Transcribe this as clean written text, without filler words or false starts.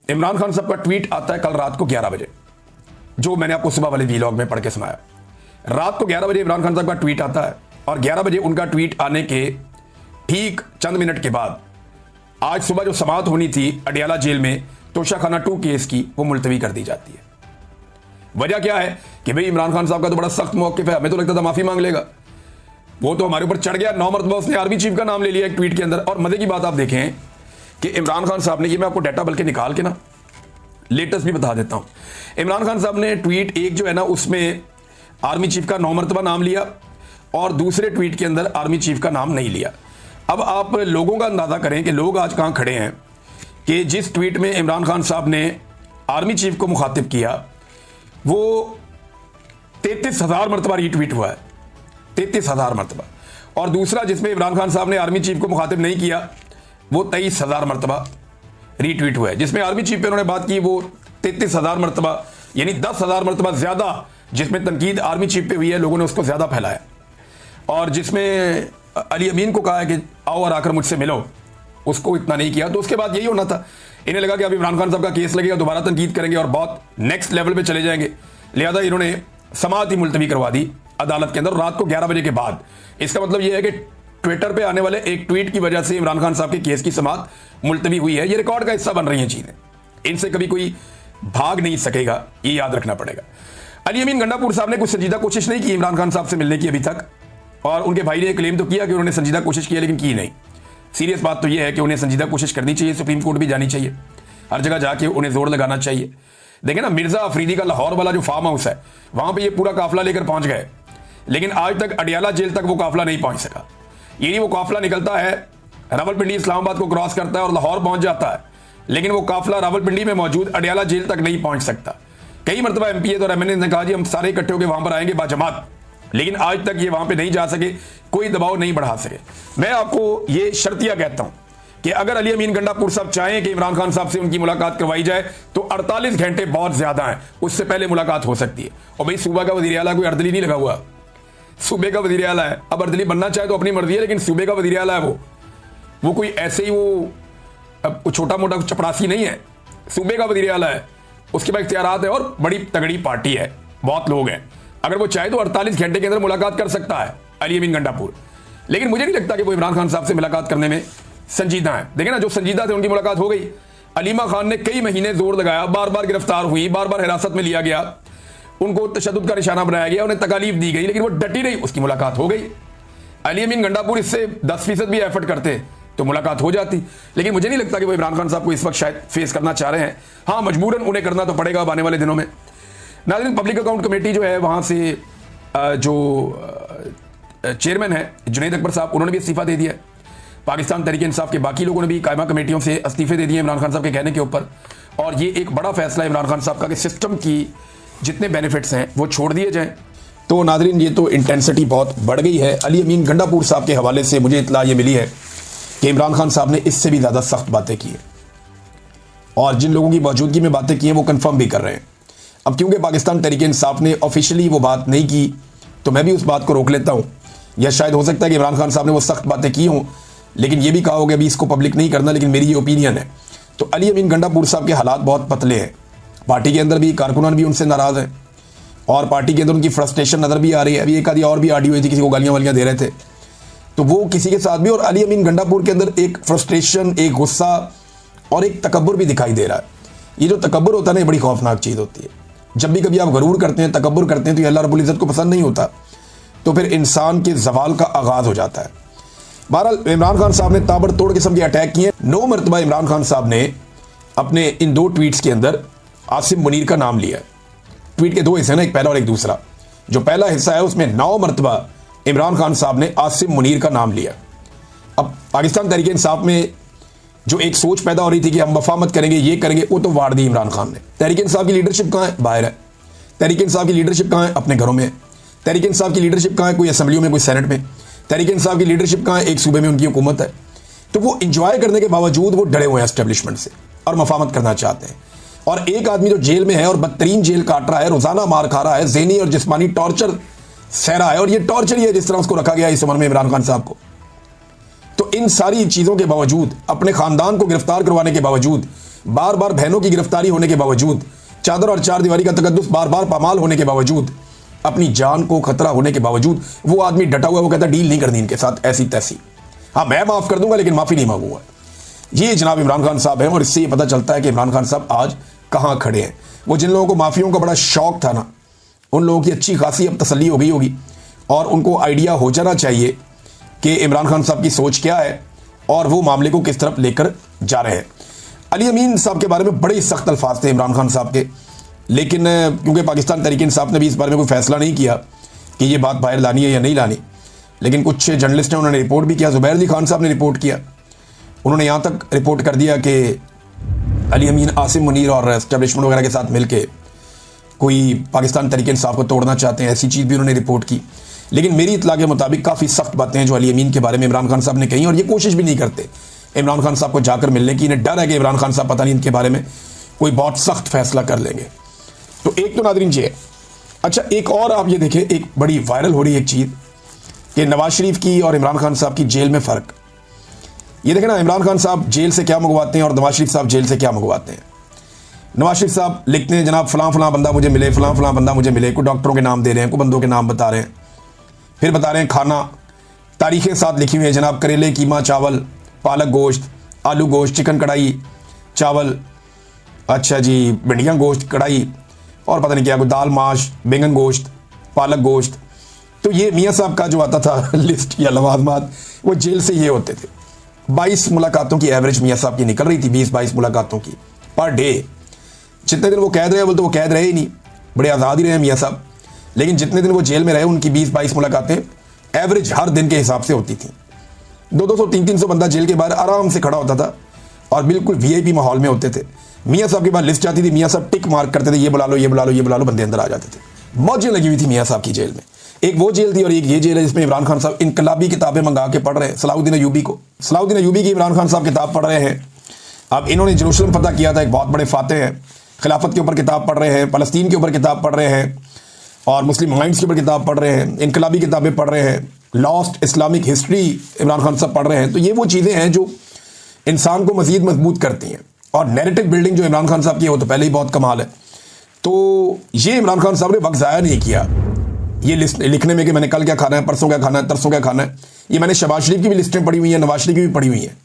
इमरान खान साहब का ट्वीट आता है कल रात को 11 बजे, जो मैंने आपको सुबह वाले वीलॉग में पढ़ के सुनाया। रात को 11 बजे इमरान खान साहब का ट्वीट आता है और 11 बजे उनका ट्वीट आने के ठीक चंद मिनट के बाद आज सुबह जो समाअत होनी थी अडियाला जेल में तोशाखाना 2 केस की, वो मुलतवी कर दी जाती है। वजह क्या है कि भाई इमरान खान साहब का तो बड़ा सख्त मौक़िफ़ है, हमें तो लगता था माफी मांग लेगा, वो तो हमारे ऊपर चढ़ गया। 9 मरतबा उसने आर्मी चीफ का नाम ले लिया एक ट्वीट के अंदर। और मजे की बात आप देखें कि इमरान खान साहब ने, ये मैं आपको डाटा बल्कि निकाल के ना लेटेस्ट भी बता देता हूं, इमरान खान साहब ने ट्वीट एक जो है ना उसमें आर्मी चीफ का 9 मरतबा नाम लिया और दूसरे ट्वीट के अंदर आर्मी चीफ का नाम नहीं लिया। अब आप लोगों का अंदाजा करें कि लोग आज कहां खड़े हैं कि जिस ट्वीट में इमरान खान साहब ने आर्मी चीफ को मुखातिब किया वो 33,000 मरतबा रीट्वीट हुआ है, 33,000 मरतबा, और दूसरा जिसमें इमरान खान साहब ने आर्मी चीफ को मुखातिब नहीं किया वो 23,000 मरतबा रीट्वीट हुआ है। जिसमें आर्मी चीफ पे उन्होंने बात की वो 33,000 मरतबा, यानी 10,000 मरतबा ज्यादा जिसमें तनकीद आर्मी चीफ पे हुई है, लोगों ने उसको ज्यादा फैलाया। और जिसमें अली अमीन को कहा है कि आओ और आकर मुझसे मिलो, उसको इतना नहीं किया। तो उसके बाद यही होना था, इन्हें लगा कि अब इमरान खान साहब का केस लगेगा, दोबारा तनकीद करेंगे और बहुत नेक्स्ट लेवल पे चले जाएंगे, लिहाजा इन्होंने समाअत ही मुलतवी करवा दी अदालत के अंदर रात को 11 बजे के बाद। इसका मतलब यह है कि ट्विटर पे आने वाले एक ट्वीट की वजह से इमरान खान साहब के केस की समाअत मुलतवी हुई है। ये रिकॉर्ड का हिस्सा बन रही है चीजें, इनसे कभी कोई भाग नहीं सकेगा, ये याद रखना पड़ेगा। अली अमीन गंडापुर साहब ने कुछ संजीदा कोशिश नहीं की इमरान खान साहब से मिलने की अभी तक, और उनके भाई ने क्लेम तो किया कि उन्होंने संजीदा कोशिश की लेकिन की नहीं। सीरियस बात तो यह है कि उन्हें संजीदा कोशिश करनी चाहिए, सुप्रीम कोर्ट भी जानी चाहिए, हर जगह जाके उन्हें जोर लगाना चाहिए। देखें ना, मिर्जा अफरीदी का लाहौर वाला जो फार्म हाउस है वहां पे ये पूरा काफिला लेकर पहुंच गए, लेकिन आज तक अडियाला जेल तक वो काफिला नहीं पहुंच सका। यानी वो काफिला निकलता है रावलपिंडी इस्लामाबाद को क्रॉस करता है और लाहौर पहुंच जाता है, लेकिन वो काफिला रावलपिंडी में मौजूद अडियाला जेल तक नहीं पहुंच सकता। कई मरतबा एमपीए और एमएनए ने कहा जी हम सारे इकट्ठे होकर वहां पर आएंगे बाजमात, लेकिन आज तक ये वहां पे नहीं जा सके, कोई दबाव नहीं बढ़ा सके। मैं आपको ये शर्तिया कहता हूं कि अगर अली अमीन गंडापुर साहब चाहें कि इमरान खान साहब से उनकी मुलाकात करवाई जाए तो 48 घंटे बहुत ज्यादा हैं, उससे पहले मुलाकात हो सकती है। और भाई सूबा का वजीर आला कोई अर्दली नहीं लगा हुआ, सूबे का वजीर आला है। अब अर्दली बनना चाहे तो अपनी मर्जी है, लेकिन सूबे का वजीर आला है वो कोई ऐसे ही वो छोटा मोटा चपरासी नहीं है, सूबे का वजीर आला है, उसके पास इख्तियारात है और बड़ी तगड़ी पार्टी है, बहुत लोग हैं। अगर वो चाहे तो 48 घंटे के अंदर मुलाकात कर सकता है अली अमीन गंडापुर, लेकिन मुझे नहीं लगता कि वो इमरान खान साहब से मुलाकात करने में संजीदा है। देखें ना, जो संजीदा थे उनकी मुलाकात हो गई। अलीमा खान ने कई महीने जोर लगाया, बार बार गिरफ्तार हुई, बार बार हिरासत में लिया गया, उनको तशद्दुद का निशाना बनाया गया, उन्हें तकालीफ दी गई, लेकिन वो डटी रही, उसकी मुलाकात हो गई। अली अमीन गंडापुर इससे 10% भी एफर्ट करते तो मुलाकात हो जाती, लेकिन मुझे नहीं लगता कि वो इमरान खान साहब को इस वक्त शायद फेस करना चाह रहे हैं। हाँ, मजबूरन उन्हें करना तो पड़ेगा अब आने वाले दिनों में। नाज़रीन, पब्लिक अकाउंट कमेटी जो है वहां से जो चेयरमैन है जुनैद अकबर साहब, उन्होंने भी इस्तीफा दे दिया है। पाकिस्तान तहरीक इंसाफ के बाकी लोगों ने भी कायमा कमेटियों से इस्तीफे दे दिए इमरान खान साहब के कहने के ऊपर, और ये एक बड़ा फैसला इमरान खान साहब का कि सिस्टम की जितने बेनिफिट्स हैं वो छोड़ दिए जाएं। तो नाज़रीन, ये तो इंटेंसिटी बहुत बढ़ गई है। अली अमीन गंडापुर साहब के हवाले से मुझे इत्तला ये मिली है कि इमरान खान साहब ने इससे भी ज़्यादा सख्त बातें की हैं, और जिन लोगों की मौजूदगी में बातें की हैं वो कन्फर्म भी कर रहे हैं। अब क्योंकि पाकिस्तान तहरीक इंसाफ ने ऑफिशियली वो बात नहीं की तो मैं भी उस बात को रोक लेता हूँ, या शायद हो सकता है कि इमरान खान साहब ने वो सख्त बातें की हों लेकिन ये भी कहा होगा अभी इसको पब्लिक नहीं करना, लेकिन मेरी ये ओपिनियन है। तो अली अमीन गंडापुर साहब के हालात बहुत पतले हैं, पार्टी के अंदर भी कारकुनान भी उनसे नाराज़ हैं और पार्टी के अंदर उनकी फ्रस्ट्रेशन नज़र भी आ रही है। अभी एक आधी और भी ऑडियो हुई थी, किसी को गालियाँ वालियाँ दे रहे थे, तो वो किसी के साथ भी, और अली अमीन गंडापुर के अंदर एक फ्रस्ट्रेशन, एक गुस्सा और एक तकब्बुर भी दिखाई दे रहा है। ये जो तकब्बुर होता है ना, ये बड़ी खौफनाक चीज़ होती है। जब भी कभी आप गरूर करते हैं, तकब्बुर करते हैं, तो ये अल्लाह रब्बुल इज़्ज़त को पसंद नहीं होता, तो फिर इंसान के जवाल का आगाज़ हो जाता है। बहरहाल इमरान खान साहब ने ताबड़तोड़ किस्म के अटैक किए। 9 मरतबा इमरान खान साहब ने अपने इन 2 ट्वीट्स के अंदर आसिम मुनीर का नाम लिया है। ट्वीट के 2 हिस्से हैं ना, एक पहला और एक दूसरा। जो पहला हिस्सा है उसमें 9 मरतबा इमरान खान साहब ने आसिम मुनीर का नाम लिया। अब पाकिस्तान तहरीक इंसाफ में जो एक सोच पैदा हो रही थी कि हम वफा मत करेंगे, ये करेंगे, वो तो वाड़ दी इमरान खान ने। तहरीक इंसाफ की लीडरशिप कहाँ है? बाहर है। तहरीक इंसाफ की लीडरशिप कहाँ है? अपने घरों में है। तहरीक इंसाफ की लीडरशिप कहाँ है? कोई असेंबलियों में, कोई सेनेट में। तहरीक इंसाफ की लीडरशिप कहाँ है? एक सूबे में उनकी हुकूमत है। तो वो इंजॉय करने के बावजूद वो डरे हुए हैं एस्टेब्लिशमेंट से और मफामत करना चाहते हैं। और एक आदमी जो जेल में है और बदतरीन जेल काट रहा है, रोजाना मार खा रहा है, ज़हनी और जिस्मानी टॉर्चर सह रहा है, और ये टॉर्चर ही है जिस तरह उसको रखा गया इस उम्र में इमरान खान साहब को। तो इन सारी चीज़ों के बावजूद, अपने ख़ानदान को गिरफ्तार करवाने के बावजूद बार बार बहनों की गिरफ्तारी होने के बावजूद, चादर और चार दीवारी का तकद्दुस बार बार पामाल होने के बावजूद, अपनी जान को खतरा होने के बावजूद वो आदमी डटा हुआ, वो कहता डील नहीं करनी इनके साथ ऐसी तैसी। हाँ, मैं माफ कर दूंगा लेकिन माफी नहीं मांगूंगा। ये जनाब इमरान खान साहब हैं और इससे ये पता चलता है कि इमरान खान साहब आज कहां खड़े हैं। वो जिन लोगों को माफियों का बड़ा शौक था ना, उन लोगों की अच्छी खासी अब तसल्ली हो गई होगी और उनको आइडिया हो जाना चाहिए कि इमरान खान साहब की सोच क्या है और वो मामले को किस तरफ लेकर जा रहे हैं। अली अमीन साहब के बारे में बड़े सख्त अल्फाज थे इमरान खान साहब के, लेकिन क्योंकि पाकिस्तान तहरीक-ए-इंसाफ ने भी इस बारे में कोई फैसला नहीं किया कि ये बात बाहर लानी है या नहीं लानी, लेकिन कुछ जर्नलिस्ट ने उन्होंने रिपोर्ट भी किया। ज़ुबैर अली खान साहब ने रिपोर्ट किया, उन्होंने यहाँ तक रिपोर्ट कर दिया कि अली अमीन आसिम मुनीर और एस्टेब्लिशमेंट वगैरह के साथ मिलकर कोई पाकिस्तान तहरीक-ए-इंसाफ को तोड़ना चाहते हैं, ऐसी चीज़ भी उन्होंने रिपोर्ट की। लेकिन मेरी इत्तला के मुताबिक काफ़ी सख्त बातें हैं जो अली अमीन के बारे में इमरान खान साहब ने कही, और ये कोशिश भी नहीं करते इमरान खान साहब को जाकर मिलने की। इन्हें डर है कि इमरान खान साहब पता नहीं इनके बारे में कोई बहुत सख्त फैसला कर लेंगे। तो एक तो नाज़रीन जी है। अच्छा, एक और आप ये देखें, एक बड़ी वायरल हो रही एक चीज़ कि नवाज शरीफ की और इमरान खान साहब की जेल में फ़र्क। ये देखें ना, इमरान खान साहब जेल से क्या मंगवाते हैं और नवाज शरीफ साहब जेल से क्या मंगवाते हैं। नवाज शरीफ साहब लिखते हैं जनाब फलां फलां बंदा मुझे मिले, फलां फलां बंदा मुझे मिले, कोई डॉक्टरों के नाम दे रहे हैं, कोई बंदों के नाम बता रहे हैं, फिर बता रहे हैं खाना, तारीखें साथ लिखी हुई है जनाब, करेले कीमा चावल, पालक गोश्त, आलू गोश्त, चिकन कढ़ाई चावल, अच्छा जी भिंडियाँ गोश्त कढ़ाई, और पता नहीं क्या, कोई दाल माश, बैंगन गोश्त, पालक गोश्त। तो ये मियाँ साहब का जो आता था लिस्ट या लवाजमात, वो जेल से ये होते थे। 22 मुलाकातों की एवरेज मियाँ साहब की निकल रही थी, 20-22 मुलाकातों की पर डे। जितने दिन वो कैद रहे, बोलते वो कैद रहे ही नहीं, बड़े आज़ाद ही रहे मियाँ साहब, लेकिन जितने दिन वो जेल में रहे उनकी 20-22 मुलाकातें एवरेज हर दिन के हिसाब से होती थी। 200-200, 300-300 बंदा जेल के बाहर आराम से खड़ा होता था और बिल्कुल वीआईपी माहौल में होते थे। मियाँ साहब के बाद लिस्ट आती थी, मियाँ साहब टिक मार्क करते थे, ये बुला लो, ये बुला लो, ये बुला लो, बंदे अंदर आ जाते थे। मौजें लगी हुई थी मियाँ साहब की जेल में। एक वो जेल थी और एक ये जेल है जिसमें इमरान खान साहब इनकलाबी किताबें मंगा के पढ़ रहे हैं। सलाउद्दीन अयूबी की इमरान खान साहब किताब पढ़ रहे हैं। अब इन्होंने जेरूसलम फतह किया था, एक बहुत बड़े फाते हैं, खिलाफत के ऊपर किताब पढ़ रहे हैं, फ़लस्तीन के ऊपर किताब पढ़ रहे हैं और मुस्लिम माइंड्स के ऊपर किताब पढ़ रहे हैं, इनकलाबी किताबें पढ़ रहे हैं, lost Islamic history Imran Khan साहब पढ़ रहे हैं। तो ये वो चीज़ें हैं जो इंसान को मज़ीद मजबूत करती हैं। और नैरेटिव बिल्डिंग जो इमरान खान साहब की है वो तो पहले ही बहुत कमाल है। तो ये इमरान खान साहब ने वक्त ज़ाया नहीं किया ये लिस्ट लिखने में कि मैंने कल क्या खाना है, परसों क्या खाना है, तरसों क्या खाना है। ये मैंने शहबाज शरीफ की भी लिस्टें पढ़ी हुई हैं, नवाज शरीफ की भी पढ़ी हुई हैं।